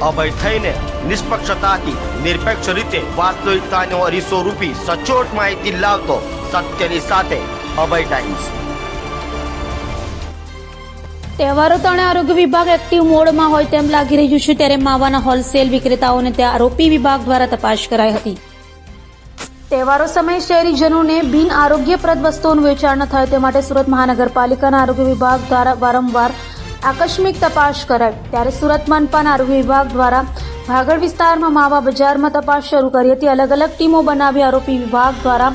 અભય થઈને નિષ્પક્ષતાથી નિરપેક્ષ રીતે વાસ્તવિકતાનો અરીસો રૂપી સચોટ માહિતી લાવતો સત્યની સાથે અભય ટાઈમ્સ। તહેવારો તણે આરોગ્ય વિભાગ એક્ટિવ મોડમાં હોય તેમ લાગી રહ્યું છે, ત્યારે માવાના હોલસેલ વિક્રેતાઓને ત્યાં આરોપી વિભાગ દ્વારા તપાસ કરાઈ હતી। તહેવારો સમયે શહેરીજનોને બિન આરોગ્યપ્રદ વસ્તુઓનું વેચાણ ન થાય તે માટે સુરત મહાનગરપાલિકાના આરોગ્ય વિભાગ દ્વારા વારંવાર આકસ્મિક તપાસ કરાઈ, ત્યારે સુરત મનપાના આરોગ્ય વિભાગ દ્વારા ભાગળ વિસ્તારમાં માવા બજારમાં તપાસ શરૂ કરી હતી। અલગ અલગ ટીમો બનાવી આરોપી વિભાગ દ્વારા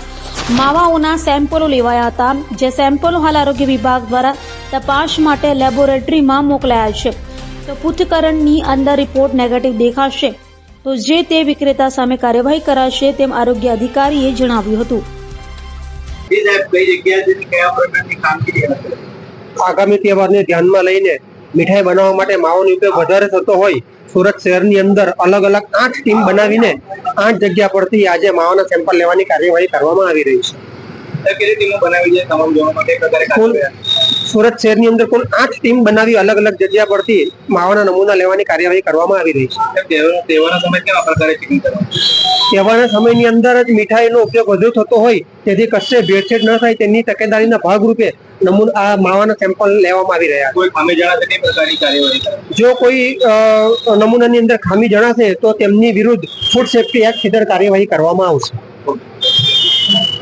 માવાઓના સેમ્પલો લેવાયા હતા, જે સેમ્પલો હાલ આરોગ્ય વિભાગ દ્વારા તપાસ માટે લેબોરેટરીમાં મોકલાયા છે। તો પૃથ્થકરણની અંદર રિપોર્ટ નેગેટિવ દેખાશે તો જે તે વિક્રેતા સામે કાર્યવાહી કરાશે તેમ આરોગ્ય અધિકારીએ જણાવ્યું હતું। આગામી તહેવારને ધ્યાનમાં લઈને મીઠાઈ બનાવવા માટે માવાનો ઉપયોગ વધારે થતો હોય સુરત શહેરની અંદર અલગ અલગ 8 ટીમ બનાવીને 8 જગ્યા પરથી આજે માવાના સેમ્પલ લેવાની કાર્યવાહી કરવામાં આવી રહી છે। કેટલી ટીમો બનાવી છે તમામ જોવા માટે? સુરત શહેરની અંદર કુલ 8 ટીમ બનાવી અલગ અલગ જગ્યા પરથી માવાના નમૂના લેવાની કાર્યવાહી કરવામાં આવી રહી છે। તહેવારના સમય કેવા પ્રકારે ચેકિંગ કરવાનું? તહેવારના સમયની અંદર જ મીઠાઈનો ઉપયોગ વધુ થતો હોય તેથી કશે ભેળસેળ ન થાય તેની તકેદારીના ભાગરૂપે નમૂના આ માવાના સેમ્પલ લેવામાં આવી રહ્યા છે। કોઈ ખામી જણાશે કઈ પ્રકારની કાર્યવાહી કરવાની? જો કોઈ નમૂનાની અંદર ખામી જણાશે તો તેમની વિરુદ્ધ ફૂડ સેફ્ટી એક્ટ હેઠળ કાર્યવાહી કરવામાં આવશે।